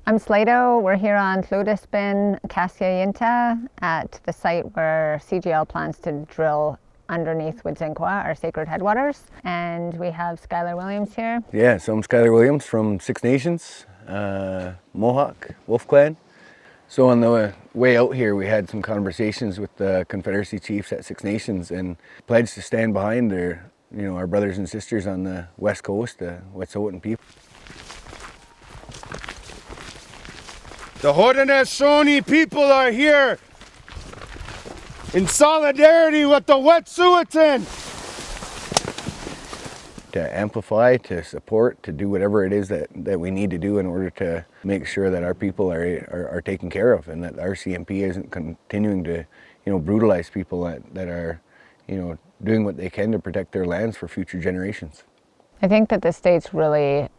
I'm Sleydo. We're here on Gidumt'en of Wet'suwet'en at the site where CGL plans to drill underneath Gidimt'en, our sacred headwaters. And we have Skylar Williams here. Yeah, so I'm Skylar Williams from Six Nations, Mohawk, Wolf Clan. So on the way out here, we had some conversations with the Confederacy chiefs at Six Nations and pledged to stand behind their, our brothers and sisters on the west coast, the Wet'suwet'en people. The Haudenosaunee people are here in solidarity with the Wet'suwet'en. To amplify, to support, to do whatever it is that we need to do in order to make sure that our people are taken care of, and that the RCMP isn't continuing to, brutalize people that are, doing what they can to protect their lands for future generations. I think that the state's really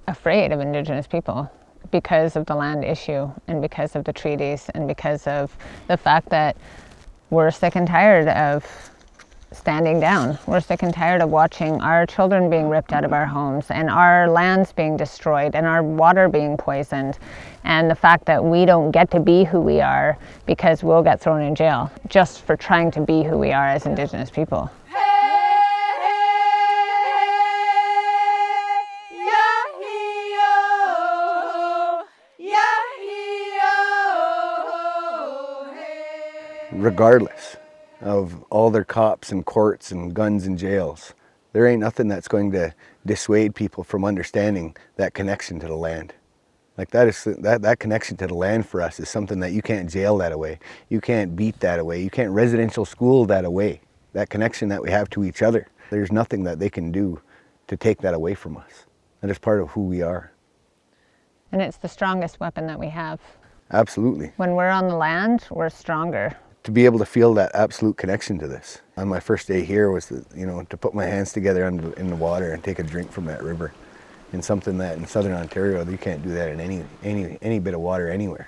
afraid of Indigenous people because of the land issue and because of the treaties and because of the fact that we're sick and tired of standing down. We're sick and tired of watching our children being ripped out of our homes and our lands being destroyed and our water being poisoned, and the fact that we don't get to be who we are because we'll get thrown in jail just for trying to be who we are as Indigenous people. Regardless of all their cops and courts and guns and jails, there ain't nothing that's going to dissuade people from understanding that connection to the land. Like that connection to the land for us is something that you can't jail that away. You can't beat that away. You can't residential school that away. That connection that we have to each other. There's nothing that they can do to take that away from us. That is part of who we are. And it's the strongest weapon that we have. Absolutely. When we're on the land, we're stronger. To be able to feel that absolute connection to this. On my first day here was to put my hands together in the water and take a drink from that river. And something that in southern Ontario, you can't do that in any bit of water anywhere.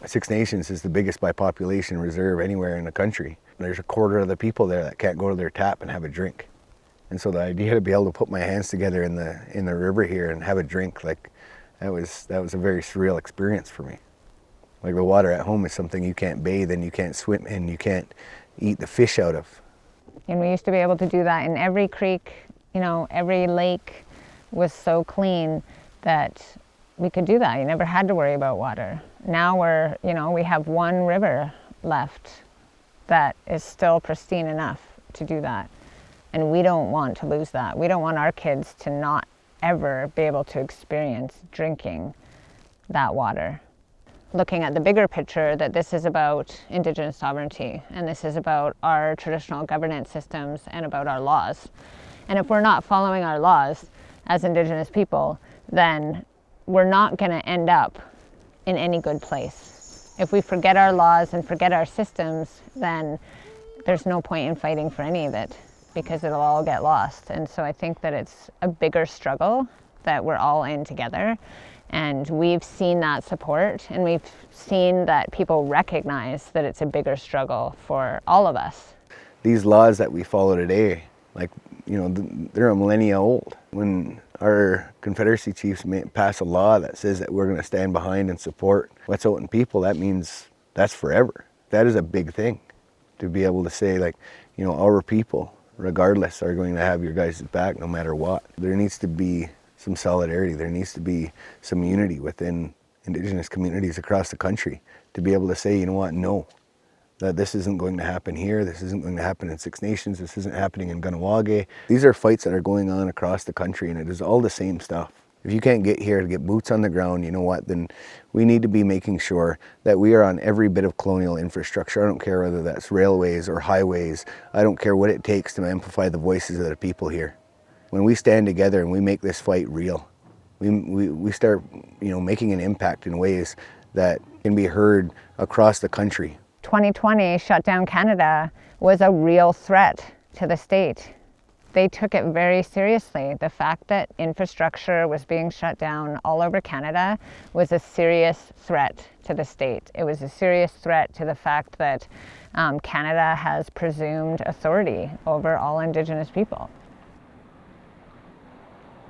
Six Nations is the biggest by population reserve anywhere in the country. There's a quarter of the people there that can't go to their tap and have a drink. And so the idea to be able to put my hands together in the river here and have a drink, like that was a very surreal experience for me. Like the water at home is something you can't bathe in, you can't swim in, you can't eat the fish out of. And we used to be able to do that in every creek, every lake was so clean that we could do that. You never had to worry about water. Now we have one river left that is still pristine enough to do that. And we don't want to lose that. We don't want our kids to not ever be able to experience drinking that water. Looking at the bigger picture, that this is about Indigenous sovereignty, and this is about our traditional governance systems and about our laws. And if we're not following our laws as Indigenous people, then we're not going to end up in any good place. If we forget our laws and forget our systems, then there's no point in fighting for any of it, because it'll all get lost. And so I think that it's a bigger struggle that we're all in together. And we've seen that support, and we've seen that people recognize that it's a bigger struggle for all of us. These laws that we follow today, they're a millennia old. When our Confederacy chiefs pass a law that says that we're going to stand behind and support Wet'suwet'en people, that means that's forever. That is a big thing, to be able to say, our people, regardless, are going to have your guys' back no matter what. There needs to be some solidarity. There needs to be some unity within Indigenous communities across the country to be able to say, no, that this isn't going to happen here, this isn't going to happen in Six Nations, this isn't happening in Kahnawake. These are fights that are going on across the country, and it is all the same stuff. If you can't get here to get boots on the ground, then we need to be making sure that we are on every bit of colonial infrastructure. I don't care whether that's railways or highways. I don't care what it takes to amplify the voices of the people here. When we stand together and we make this fight real, we start making an impact in ways that can be heard across the country. 2020 shut down Canada was a real threat to the state. They took it very seriously. The fact that infrastructure was being shut down all over Canada was a serious threat to the state. It was a serious threat to the fact that Canada has presumed authority over all Indigenous people.